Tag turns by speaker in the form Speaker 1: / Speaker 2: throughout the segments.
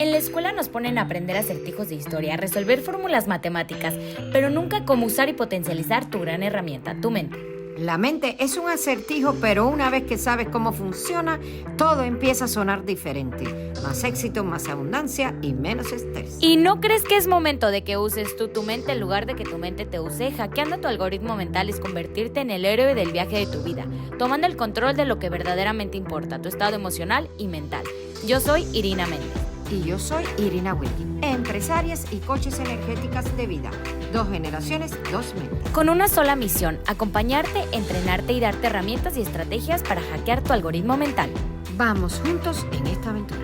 Speaker 1: En la escuela nos ponen a aprender acertijos de historia, a resolver fórmulas matemáticas, pero nunca cómo usar y potencializar tu gran herramienta, tu mente.
Speaker 2: La mente es un acertijo, pero una vez que sabes cómo funciona, todo empieza a sonar diferente. Más éxito, más abundancia y menos estrés.
Speaker 1: ¿Y no crees que es momento de que uses tú tu mente en lugar de que tu mente te use? Hackeando tu algoritmo mental es convertirte en el héroe del viaje de tu vida, tomando el control de lo que verdaderamente importa, tu estado emocional y mental. Yo soy Irina Méndez.
Speaker 2: Y yo soy Irina Wilkin, empresarias y coaches energéticas de vida. 2 generaciones, 2 mentes.
Speaker 1: Con una sola misión, acompañarte, entrenarte y darte herramientas y estrategias para hackear tu algoritmo mental.
Speaker 2: Vamos juntos en esta aventura.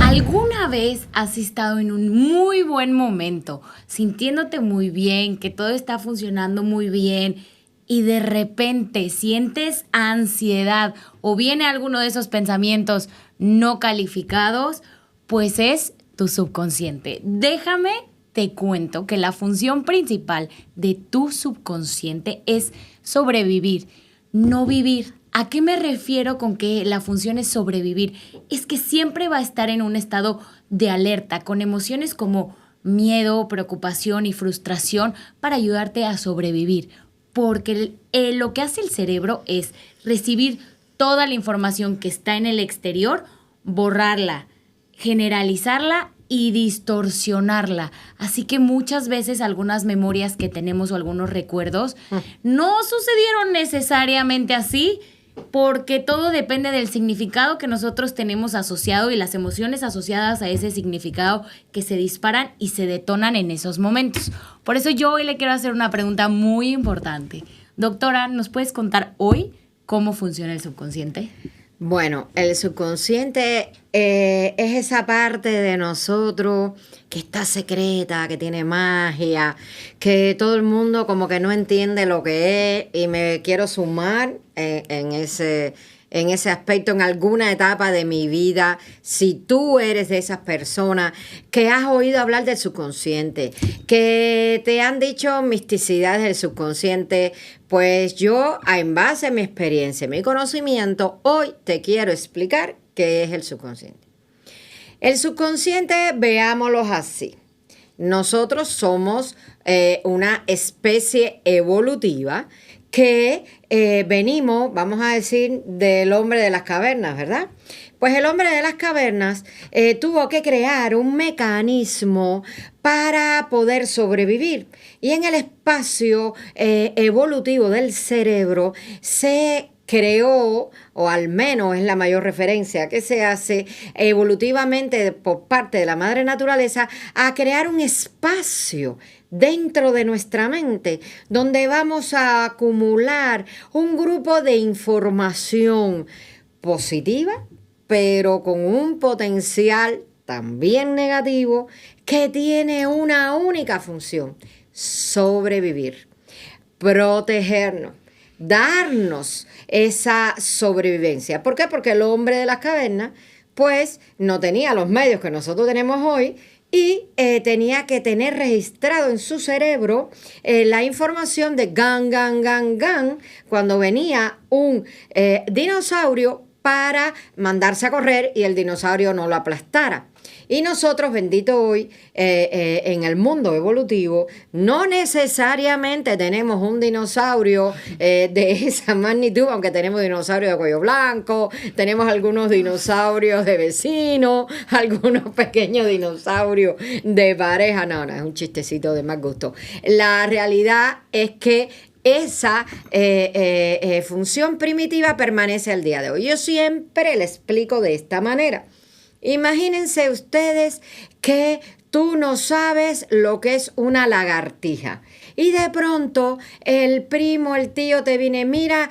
Speaker 1: ¿Alguna vez has estado en un muy buen momento, sintiéndote muy bien, que todo está funcionando muy bien y de repente sientes ansiedad o viene alguno de esos pensamientos no calificados? Pues es tu subconsciente. Déjame te cuento que la función principal de tu subconsciente es sobrevivir, no vivir. ¿A qué me refiero con que la función es sobrevivir? Es que siempre va a estar en un estado de alerta, con emociones como miedo, preocupación y frustración para ayudarte a sobrevivir. Porque lo que hace el cerebro es recibir toda la información que está en el exterior, borrarla, generalizarla y distorsionarla. Así que muchas veces algunas memorias que tenemos o algunos recuerdos no sucedieron necesariamente así, porque todo depende del significado que nosotros tenemos asociado y las emociones asociadas a ese significado que se disparan y se detonan en esos momentos. Por eso yo hoy le quiero hacer una pregunta muy importante. Doctora, ¿nos puedes contar hoy cómo funciona el subconsciente?
Speaker 2: Bueno, el subconsciente es esa parte de nosotros que está secreta, que tiene magia, que todo el mundo como que no entiende lo que es, y me quiero sumar en ese aspecto en alguna etapa de mi vida. Si tú eres de esas personas que has oído hablar del subconsciente, que te han dicho misticidades del subconsciente, pues yo, en base a mi experiencia, mi conocimiento, hoy te quiero explicar qué es el subconsciente. El subconsciente, veámoslo así. Nosotros somos una especie evolutiva que venimos, vamos a decir, del hombre de las cavernas, ¿verdad? Pues el hombre de las cavernas tuvo que crear un mecanismo para poder sobrevivir. Y en el espacio evolutivo del cerebro se creó, o al menos es la mayor referencia que se hace evolutivamente por parte de la madre naturaleza, a crear un espacio dentro de nuestra mente donde vamos a acumular un grupo de información positiva, pero con un potencial también negativo, que tiene una única función: sobrevivir, protegernos, darnos esa sobrevivencia. ¿Por qué? Porque el hombre de las cavernas pues no tenía los medios que nosotros tenemos hoy y tenía que tener registrado en su cerebro la información de gan, gan, gan, gan, cuando venía un dinosaurio para mandarse a correr y el dinosaurio no lo aplastara. Y nosotros, bendito hoy, en el mundo evolutivo, no necesariamente tenemos un dinosaurio de esa magnitud, aunque tenemos dinosaurios de cuello blanco, tenemos algunos dinosaurios de vecino, algunos pequeños dinosaurios de pareja. No, es un chistecito de más gusto. La realidad es que esa función primitiva permanece al día de hoy. Yo siempre le explico de esta manera. Imagínense ustedes que tú no sabes lo que es una lagartija y de pronto el primo, el tío te viene, mira,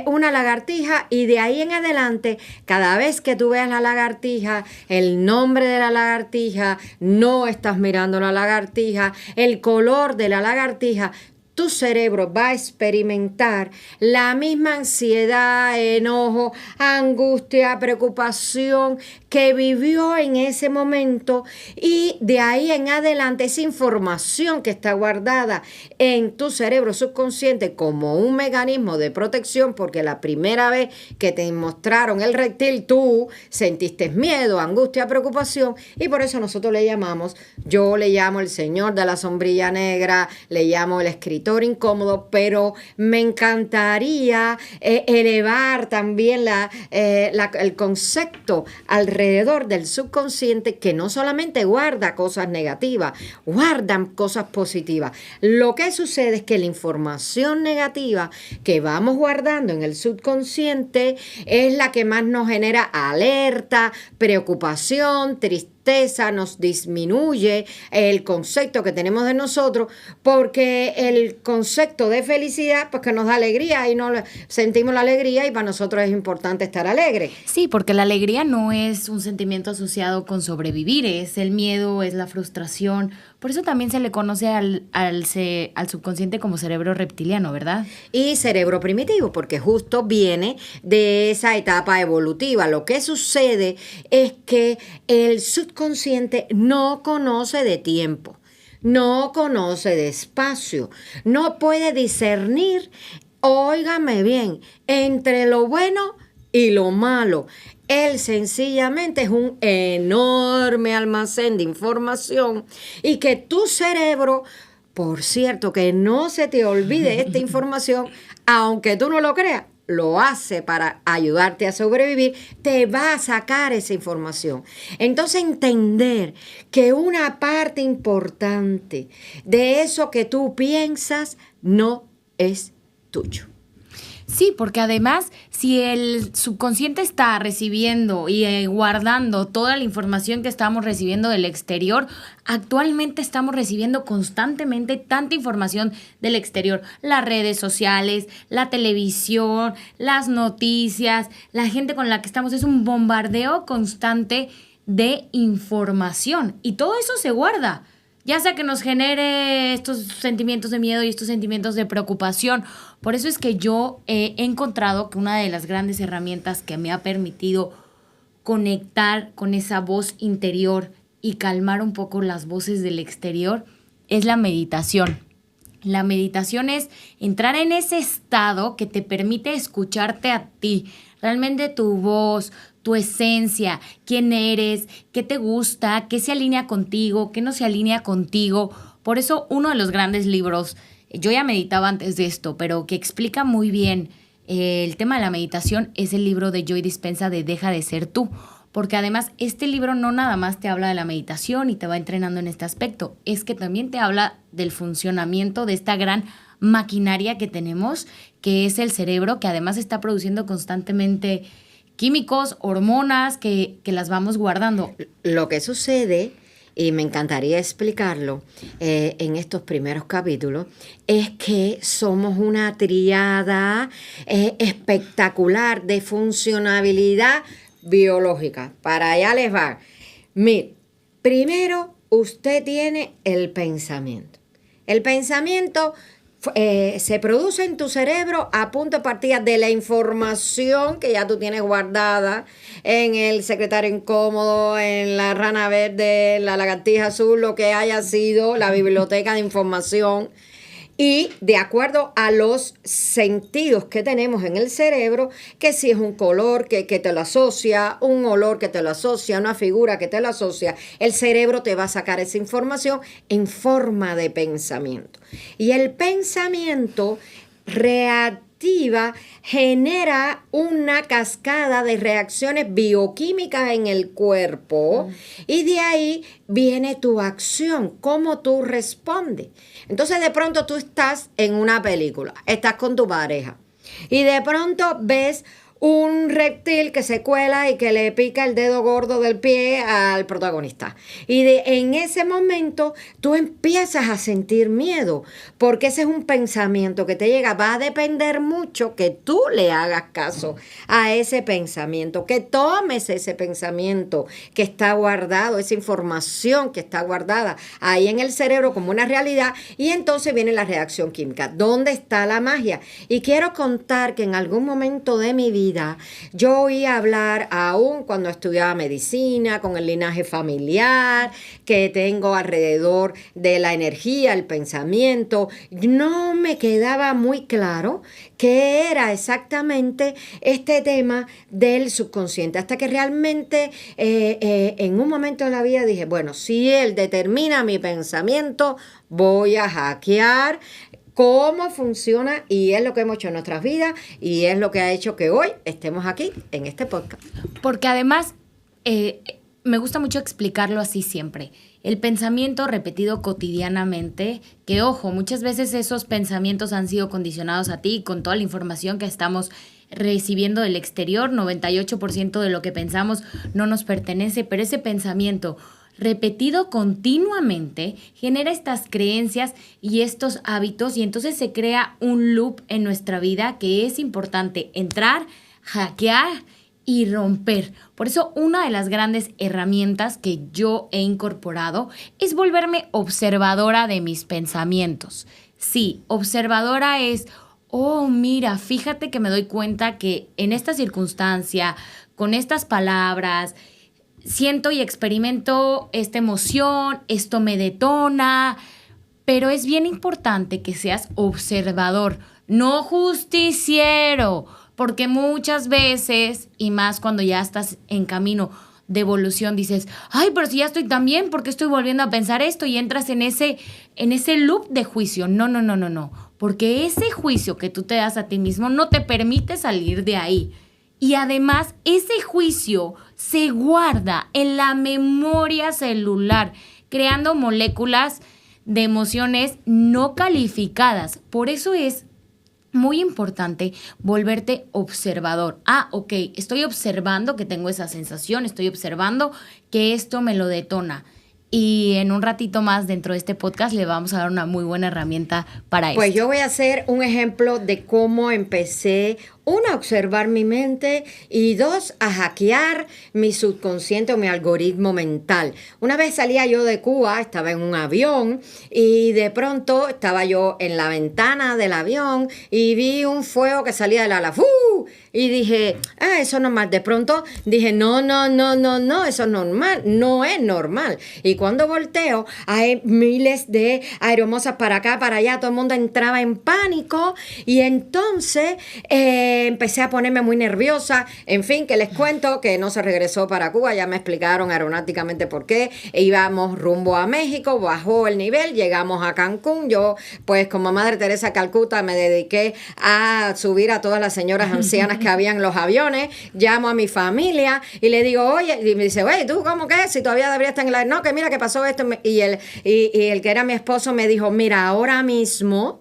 Speaker 2: una lagartija, y de ahí en adelante, cada vez que tú veas la lagartija, el nombre de la lagartija, no estás mirando la lagartija, el color de la lagartija, tu cerebro va a experimentar la misma ansiedad, enojo, angustia, preocupación que vivió en ese momento y de ahí en adelante esa información que está guardada en tu cerebro subconsciente como un mecanismo de protección, porque la primera vez que te mostraron el reptil tú sentiste miedo, angustia, preocupación, y por eso nosotros yo le llamo el señor de la sombrilla negra, le llamo el escritor incómodo, pero me encantaría elevar también el concepto alrededor del subconsciente, que no solamente guarda cosas negativas, guardan cosas positivas. Lo que sucede es que la información negativa que vamos guardando en el subconsciente es la que más nos genera alerta, preocupación, tristeza, nos disminuye el concepto que tenemos de nosotros, porque el concepto de felicidad, pues que nos da alegría y sentimos la alegría, y para nosotros es importante estar alegre.
Speaker 1: Sí, porque la alegría no es un sentimiento asociado con sobrevivir, es el miedo, es la frustración. Por eso también se le conoce al subconsciente como cerebro reptiliano, ¿verdad?
Speaker 2: Y cerebro primitivo, porque justo viene de esa etapa evolutiva. Lo que sucede es que el subconsciente no conoce de tiempo, no conoce de espacio, no puede discernir, óigame bien, entre lo bueno y lo malo. Él sencillamente es un enorme almacén de información, y que tu cerebro, por cierto, que no se te olvide esta información, aunque tú no lo creas, lo hace para ayudarte a sobrevivir, te va a sacar esa información. Entonces, entender que una parte importante de eso que tú piensas no es tuyo.
Speaker 1: Sí, porque además, si el subconsciente está recibiendo y guardando toda la información que estamos recibiendo del exterior, actualmente estamos recibiendo constantemente tanta información del exterior. Las redes sociales, la televisión, las noticias, la gente con la que estamos, es un bombardeo constante de información. Y todo eso se guarda, ya sea que nos genere estos sentimientos de miedo y estos sentimientos de preocupación. Por eso es que yo he encontrado que una de las grandes herramientas que me ha permitido conectar con esa voz interior y calmar un poco las voces del exterior es la meditación. La meditación es entrar en ese estado que te permite escucharte a ti, realmente tu voz, tu esencia, quién eres, qué te gusta, qué se alinea contigo, qué no se alinea contigo. Por eso uno de los grandes libros, yo ya meditaba antes de esto, pero que explica muy bien el tema de la meditación, es el libro de Joe Dispenza de Deja de ser tú. Porque además este libro no nada más te habla de la meditación y te va entrenando en este aspecto, es que también te habla del funcionamiento de esta gran maquinaria que tenemos, que es el cerebro, que además está produciendo constantemente químicos, hormonas que las vamos guardando.
Speaker 2: Lo que sucede, y me encantaría explicarlo en estos primeros capítulos, es que somos una tríada espectacular de funcionabilidad biológica. Para allá les va. Mire, primero usted tiene el pensamiento. El pensamiento se produce en tu cerebro a punto de partida de la información que ya tú tienes guardada en el secretario incómodo, en la rana verde, la lagartija azul, lo que haya sido la biblioteca de información. Y de acuerdo a los sentidos que tenemos en el cerebro, que si es un color que te lo asocia, un olor que te lo asocia, una figura que te lo asocia, el cerebro te va a sacar esa información en forma de pensamiento. Y el pensamiento genera una cascada de reacciones bioquímicas en el cuerpo, y de ahí viene tu acción, cómo tú respondes. Entonces de pronto tú estás en una película, estás con tu pareja y de pronto ves un reptil que se cuela y que le pica el dedo gordo del pie al protagonista. Y en ese momento tú empiezas a sentir miedo, porque ese es un pensamiento que te llega. Va a depender mucho que tú le hagas caso a ese pensamiento, que tomes ese pensamiento que está guardado, esa información que está guardada ahí en el cerebro como una realidad, y entonces viene la reacción química. ¿Dónde está la magia? Y quiero contar que en algún momento de mi vida vida, yo oía hablar aún cuando estudiaba medicina, con el linaje familiar que tengo alrededor de la energía, el pensamiento. No me quedaba muy claro qué era exactamente este tema del subconsciente, hasta que realmente en un momento de la vida dije, bueno, si él determina mi pensamiento, voy a hackear cómo funciona, y es lo que hemos hecho en nuestras vidas y es lo que ha hecho que hoy estemos aquí en este podcast.
Speaker 1: Porque además me gusta mucho explicarlo así siempre. El pensamiento repetido cotidianamente, que ojo, muchas veces esos pensamientos han sido condicionados a ti con toda la información que estamos recibiendo del exterior. 98% de lo que pensamos no nos pertenece, pero ese pensamiento repetido continuamente genera estas creencias y estos hábitos, y entonces se crea un loop en nuestra vida que es importante entrar, hackear y romper. Por eso una de las grandes herramientas que yo he incorporado es volverme observadora de mis pensamientos. Sí, observadora es, oh, mira, fíjate que me doy cuenta que en esta circunstancia, con estas palabras, siento y experimento esta emoción, esto me detona, pero es bien importante que seas observador, no justiciero, porque muchas veces, y más cuando ya estás en camino de evolución, dices, ay, pero si ya estoy tan bien, ¿por qué estoy volviendo a pensar esto? Y entras en ese loop de juicio. No, porque ese juicio que tú te das a ti mismo no te permite salir de ahí. Y además, ese juicio se guarda en la memoria celular, creando moléculas de emociones no calificadas. Por eso es muy importante volverte observador. Ok, estoy observando que tengo esa sensación, estoy observando que esto me lo detona. Y en un ratito más dentro de este podcast le vamos a dar una muy buena herramienta para
Speaker 2: Pues
Speaker 1: esto.
Speaker 2: yo voy a hacer un ejemplo de cómo empecé, uno, a observar mi mente y dos, a hackear mi subconsciente o mi algoritmo mental. Una vez salía yo de Cuba, estaba en un avión y de pronto estaba yo en la ventana del avión y vi un fuego que salía del ala. ¡Fu! Y dije, eso no es normal. De pronto dije, no, eso es normal, no es normal. Y cuando volteo, hay miles de aeromosas para acá, para allá, todo el mundo entraba en pánico y entonces empecé a ponerme muy nerviosa. En fin, que les cuento que no se regresó para Cuba, ya me explicaron aeronáuticamente por qué. Íbamos rumbo a México, bajó el nivel, llegamos a Cancún. Yo, pues como Madre Teresa Calcuta, me dediqué a subir a todas las señoras ancianas que habían en los aviones. Llamo a mi familia y le digo, oye, y me dice, oye, ¿tú cómo que? Si todavía deberías estar en la... No, que mira que pasó esto. Y el que era mi esposo me dijo, mira, ahora mismo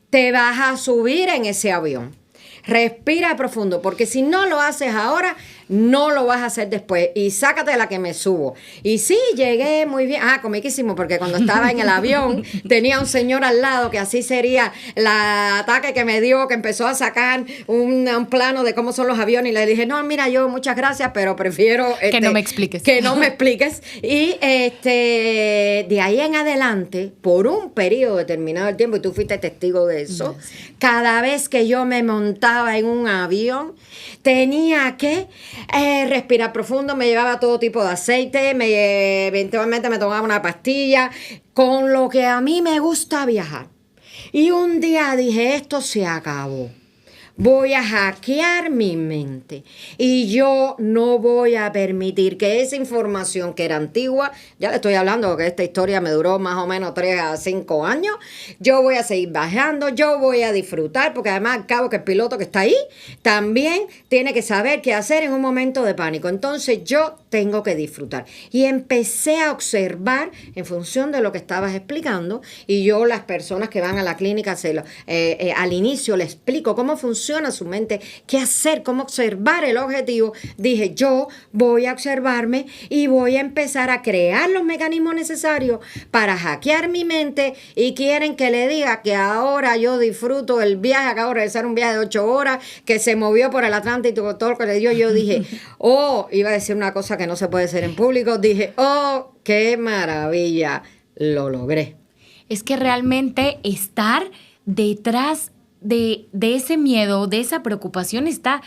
Speaker 2: te vas a subir en ese avión. Respira profundo, porque si no lo haces ahora, no lo vas a hacer después. Y sácate la que me subo. Y sí, llegué muy bien. Comiquísimo, porque cuando estaba en el avión tenía un señor al lado que así sería el ataque que me dio, que empezó a sacar un plano de cómo son los aviones. Y le dije, no, mira, yo muchas gracias, pero prefiero...
Speaker 1: que no me expliques.
Speaker 2: Que no me expliques. Y de ahí en adelante, por un periodo determinado de tiempo, y tú fuiste testigo de eso, cada vez que yo me montaba en un avión, tenía que respirar profundo, me llevaba todo tipo de aceite, eventualmente me tomaba una pastilla, con lo que a mí me gusta viajar. Y un día dije, esto se acabó. Voy a hackear mi mente y yo no voy a permitir que esa información que era antigua, ya le estoy hablando que esta historia me duró más o menos 3 a 5 años, yo voy a seguir bajando, yo voy a disfrutar, porque además al cabo que el piloto que está ahí también tiene que saber qué hacer en un momento de pánico. Entonces yo tengo que disfrutar. Y empecé a observar en función de lo que estabas explicando, y yo las personas que van a la clínica al inicio les explico cómo funciona su mente, qué hacer, cómo observar el objetivo. Dije, yo voy a observarme y voy a empezar a crear los mecanismos necesarios para hackear mi mente. Y quieren que le diga que ahora yo disfruto el viaje, acabo de realizar un viaje de 8 horas que se movió por el Atlántico, todo lo que le dio. Yo dije, iba a decir una cosa que no se puede decir en público, dije, qué maravilla, lo logré.
Speaker 1: Es que realmente estar detrás de ese miedo, de esa preocupación está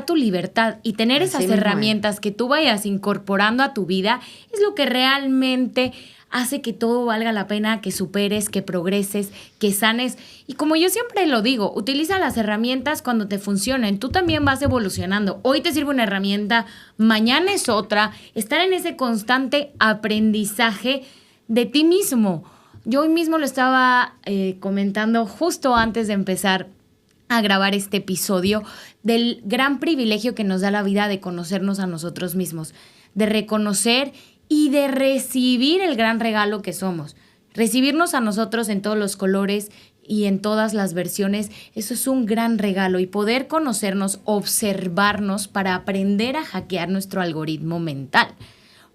Speaker 1: tu libertad. Y tener
Speaker 2: Así
Speaker 1: esas
Speaker 2: mismo es.
Speaker 1: herramientas que tú vayas incorporando a tu vida es lo que realmente hace que todo valga la pena, que superes, que progreses, que sanes. Y como yo siempre lo digo, utiliza las herramientas cuando te funcionen. Tú también vas evolucionando. Hoy te sirve una herramienta, mañana es otra. Estar en ese constante aprendizaje de ti mismo. Yo hoy mismo lo estaba comentando justo antes de empezar a grabar este episodio del gran privilegio que nos da la vida de conocernos a nosotros mismos, de reconocer y de recibir el gran regalo que somos. Recibirnos a nosotros en todos los colores y en todas las versiones, eso es un gran regalo. Y poder conocernos, observarnos para aprender a hackear nuestro algoritmo mental.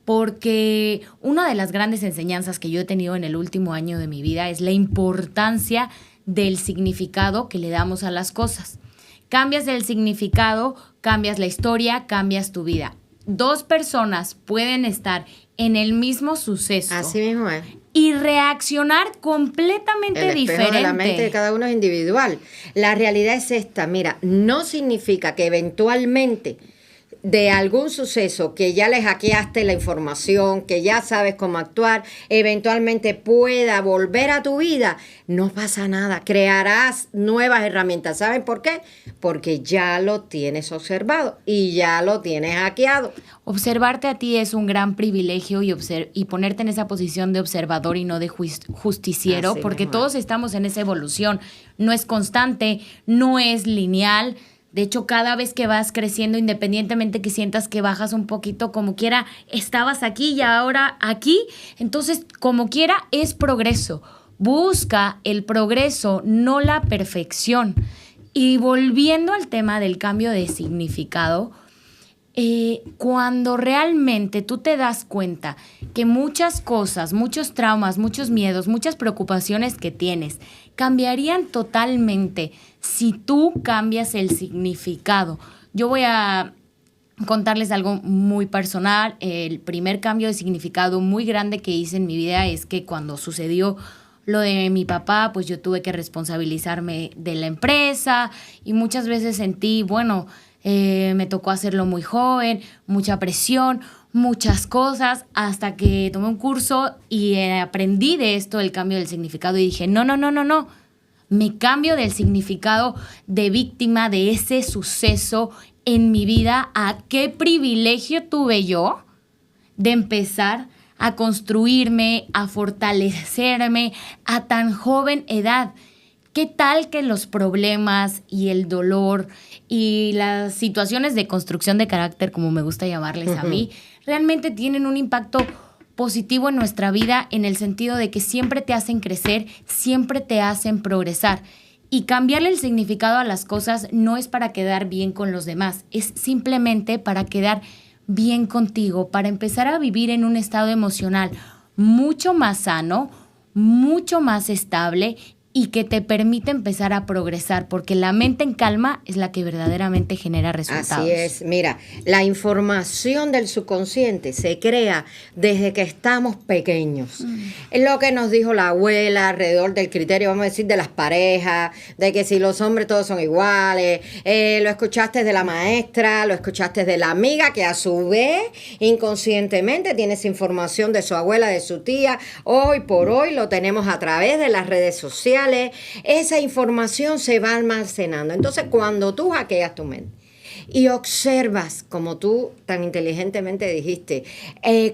Speaker 1: Porque una de las grandes enseñanzas que yo he tenido en el último año de mi vida es la importancia del significado que le damos a las cosas. Cambias el significado, cambias la historia, cambias tu vida. 2 personas pueden estar en el mismo suceso.
Speaker 2: Así mismo es.
Speaker 1: Y reaccionar completamente
Speaker 2: El espejo
Speaker 1: diferente.
Speaker 2: de la mente de cada uno es individual. La realidad es esta, mira, no significa que eventualmente de algún suceso que ya le hackeaste la información, que ya sabes cómo actuar, eventualmente pueda volver a tu vida, no pasa nada, crearás nuevas herramientas. ¿Saben por qué? Porque ya lo tienes observado y ya lo tienes hackeado.
Speaker 1: Observarte a ti es un gran privilegio y ponerte en esa posición de observador y no de justiciero,
Speaker 2: Así
Speaker 1: porque
Speaker 2: mismo.
Speaker 1: todos estamos en esa evolución. No es constante, no es lineal. De hecho, cada vez que vas creciendo, independientemente que sientas que bajas un poquito, como quiera, estabas aquí y ahora aquí. Entonces, como quiera, es progreso. Busca el progreso, no la perfección. Y volviendo al tema del cambio de significado, cuando realmente tú te das cuenta que muchas cosas, muchos traumas, muchos miedos, muchas preocupaciones que tienes cambiarían totalmente si tú cambias el significado. Yo voy a contarles algo muy personal. El primer cambio de significado muy grande que hice en mi vida es que cuando sucedió lo de mi papá, pues yo tuve que responsabilizarme de la empresa y muchas veces sentí, me tocó hacerlo muy joven, mucha presión, muchas cosas, hasta que tomé un curso y aprendí de esto, el cambio del significado, y dije, no, me cambio del significado de víctima de ese suceso en mi vida a qué privilegio tuve yo de empezar a construirme, a fortalecerme a tan joven edad. ¿Qué tal que los problemas y el dolor y las situaciones de construcción de carácter, como me gusta llamarles a mí, realmente tienen un impacto positivo en nuestra vida, en el sentido de que siempre te hacen crecer, siempre te hacen progresar? Y cambiarle el significado a las cosas no es para quedar bien con los demás, es simplemente para quedar bien contigo, para empezar a vivir en un estado emocional mucho más sano, mucho más estable y que te permite empezar a progresar, porque la mente en calma es la que verdaderamente genera resultados.
Speaker 2: Así es, mira, la información del subconsciente se crea desde que estamos pequeños. Es lo que nos dijo la abuela alrededor del criterio, vamos a decir, de las parejas, de que si los hombres todos son iguales, lo escuchaste de la maestra, lo escuchaste de la amiga, que a su vez, inconscientemente, tiene esa información de su abuela, de su tía. Hoy por hoy lo tenemos a través de las redes sociales. Esa información se va almacenando. Entonces, cuando tú hackeas tu mente y observas, como tú tan inteligentemente dijiste,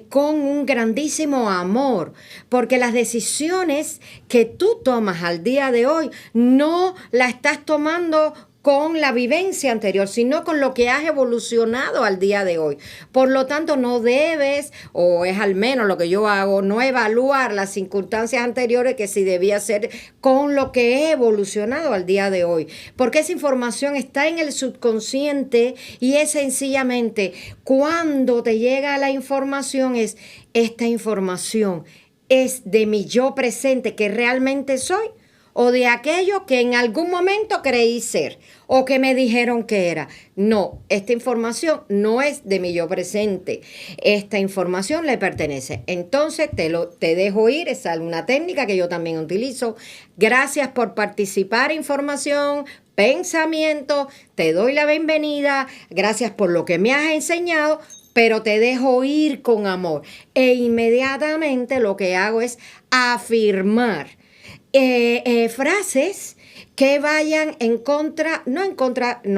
Speaker 2: con un grandísimo amor, porque las decisiones que tú tomas al día de hoy no las estás tomando con la vivencia anterior, sino con lo que has evolucionado al día de hoy. Por lo tanto, no debes, o es al menos lo que yo hago, no evaluar las circunstancias anteriores que si debía ser con lo que he evolucionado al día de hoy. Porque esa información está en el subconsciente y es sencillamente cuando te llega la información, esta información es de mi yo presente que realmente soy, o de aquello que en algún momento creí ser o que me dijeron que era. No, esta información no es de mi yo presente. Esta información le pertenece. Entonces te dejo ir. Esa es una técnica que yo también utilizo. Gracias por participar, información, pensamiento. Te doy la bienvenida. Gracias por lo que me has enseñado, pero te dejo ir con amor. E inmediatamente lo que hago es afirmar frases que vayan en contra, no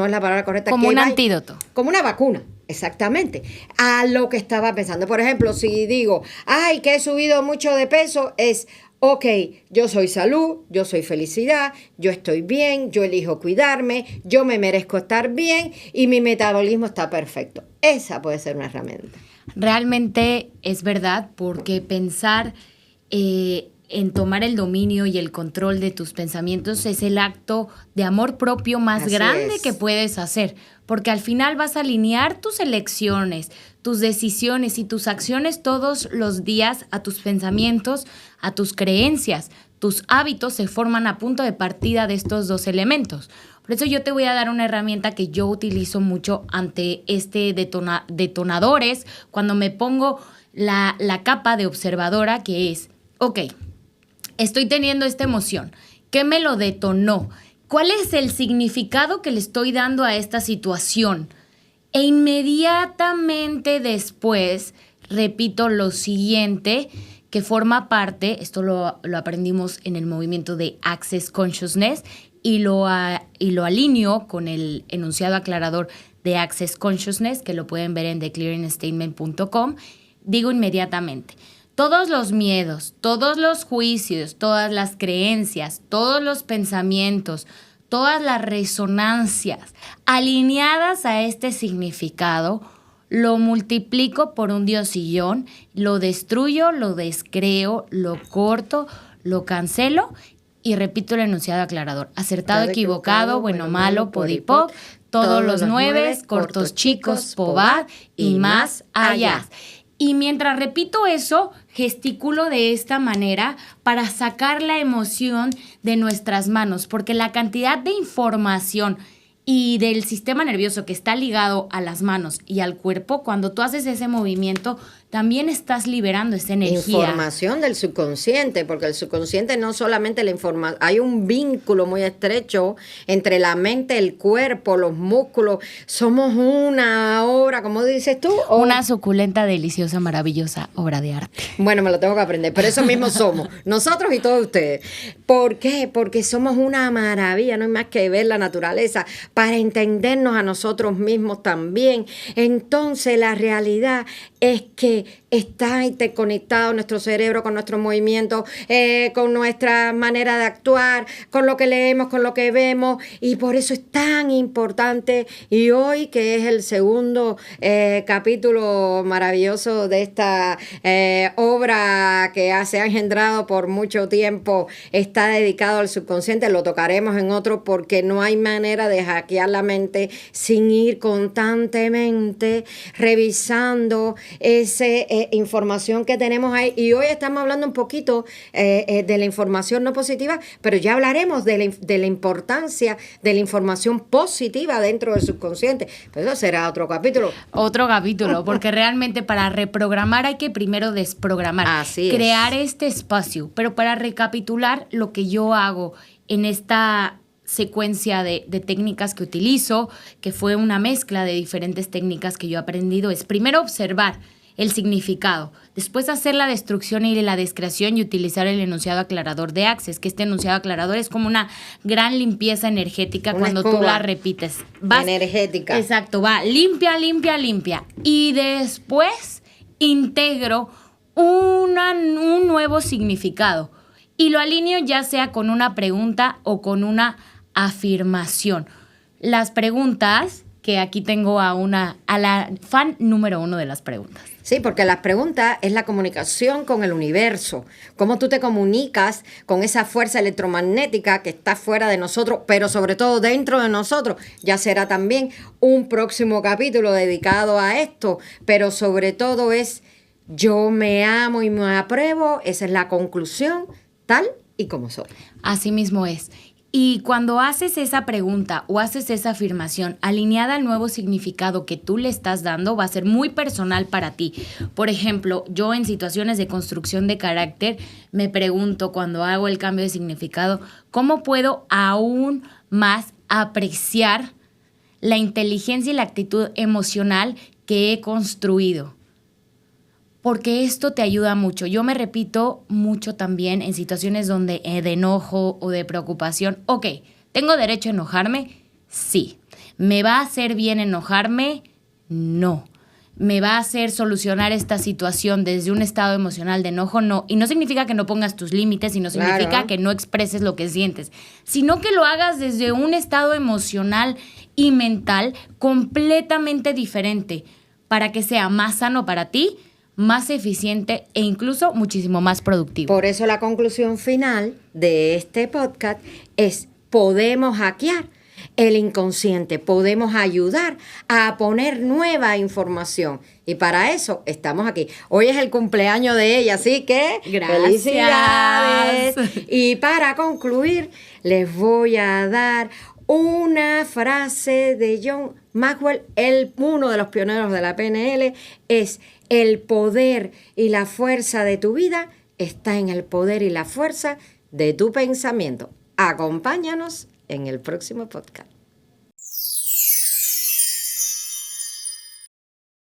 Speaker 2: es la palabra correcta.
Speaker 1: Como un antídoto.
Speaker 2: Como una vacuna, exactamente, a lo que estaba pensando. Por ejemplo, si digo, ay, que he subido mucho de peso, es, ok, yo soy salud, yo soy felicidad, yo estoy bien, yo elijo cuidarme, yo me merezco estar bien y mi metabolismo está perfecto. Esa puede ser una herramienta.
Speaker 1: Realmente es verdad, porque pensar en tomar el dominio y el control de tus pensamientos es el acto de amor propio más
Speaker 2: Así
Speaker 1: grande
Speaker 2: es.
Speaker 1: que puedes hacer, porque al final vas a alinear tus elecciones, tus decisiones y tus acciones todos los días a tus pensamientos, a tus creencias. Tus hábitos se forman a punto de partida de estos dos elementos. Por eso yo te voy a dar una herramienta que yo utilizo mucho ante detonadores, cuando me pongo la capa de observadora, que es, ok, estoy teniendo esta emoción. ¿Qué me lo detonó? ¿Cuál es el significado que le estoy dando a esta situación? E inmediatamente después repito lo siguiente, que forma parte, esto lo aprendimos en el movimiento de Access Consciousness, y lo alineo con el enunciado aclarador de Access Consciousness, que lo pueden ver en theclearingstatement.com. Digo inmediatamente: todos los miedos, todos los juicios, todas las creencias, todos los pensamientos, todas las resonancias alineadas a este significado, lo multiplico por un diosillón, lo destruyo, lo descreo, lo corto, lo cancelo y repito el enunciado aclarador: acertado, equivocado, bueno, malo, podipoc, todos los 9, cortos, chicos, pobad y más allá. Y mientras repito eso, gesticulo de esta manera para sacar la emoción de nuestras manos, porque la cantidad de información y del sistema nervioso que está ligado a las manos y al cuerpo, cuando tú haces ese movimiento, también estás liberando esa energía.
Speaker 2: Información del subconsciente, porque el subconsciente no solamente la información, hay un vínculo muy estrecho entre la mente, el cuerpo, los músculos. Somos una obra, ¿cómo dices tú?
Speaker 1: Una suculenta, deliciosa, maravillosa obra de arte.
Speaker 2: Bueno, me lo tengo que aprender, pero eso mismo somos, nosotros y todos ustedes. ¿Por qué? Porque somos una maravilla, no hay más que ver la naturaleza para entendernos a nosotros mismos también. Entonces, la realidad es que está interconectado nuestro cerebro con nuestros movimientos, con nuestra manera de actuar, con lo que leemos, con lo que vemos, y por eso es tan importante. Y hoy, que es el segundo capítulo maravilloso de esta obra que se ha engendrado por mucho tiempo, está dedicado al subconsciente. Lo tocaremos en otro, porque no hay manera de hackear la mente sin ir constantemente revisando esa información que tenemos ahí. Y hoy estamos hablando un poquito de la información no positiva, pero ya hablaremos de la importancia de la información positiva dentro del subconsciente. Pero eso será otro capítulo.
Speaker 1: Otro capítulo, porque realmente para reprogramar hay que primero desprogramar.
Speaker 2: Así es.
Speaker 1: Crear este espacio. Pero para recapitular lo que yo hago en esta secuencia de técnicas que utilizo, que fue una mezcla de diferentes técnicas que yo he aprendido, es primero observar el significado, después hacer la destrucción y la descreación y utilizar el enunciado aclarador de Access, que este enunciado aclarador es como una gran limpieza energética cuando tú la repites.
Speaker 2: Energética.
Speaker 1: Exacto, va limpia, limpia, limpia. Y después integro un nuevo significado y lo alineo ya sea con una pregunta o con una afirmación. Las preguntas, que aquí tengo a la fan número 1 de las preguntas.
Speaker 2: Sí, porque las preguntas es la comunicación con el universo. Cómo tú te comunicas con esa fuerza electromagnética que está fuera de nosotros, pero sobre todo dentro de nosotros. Ya será también un próximo capítulo dedicado a esto, pero sobre todo es: yo me amo y me apruebo. Esa es la conclusión, tal y como soy.
Speaker 1: Así mismo es. Y cuando haces esa pregunta o haces esa afirmación alineada al nuevo significado que tú le estás dando, va a ser muy personal para ti. Por ejemplo, yo en situaciones de construcción de carácter me pregunto cuando hago el cambio de significado, ¿cómo puedo aún más apreciar la inteligencia y la actitud emocional que he construido? Porque esto te ayuda mucho. Yo me repito mucho también en situaciones donde de enojo o de preocupación. Ok, ¿tengo derecho a enojarme? Sí. ¿Me va a hacer bien enojarme? No. ¿Me va a hacer solucionar esta situación desde un estado emocional de enojo? No. Y no significa que no pongas tus límites y no significa
Speaker 2: Claro.
Speaker 1: que no expreses lo que sientes, sino que lo hagas desde un estado emocional y mental completamente diferente para que sea más sano para ti, más eficiente e incluso muchísimo más productivo.
Speaker 2: Por eso la conclusión final de este podcast es: podemos hackear el inconsciente, podemos ayudar a poner nueva información. Y para eso estamos aquí. Hoy es el cumpleaños de ella, así que
Speaker 1: Gracias.
Speaker 2: ¡felicidades! Y para concluir, les voy a dar una frase de John Maxwell, uno de los pioneros de la PNL, es: el poder y la fuerza de tu vida está en el poder y la fuerza de tu pensamiento. Acompáñanos en el próximo podcast.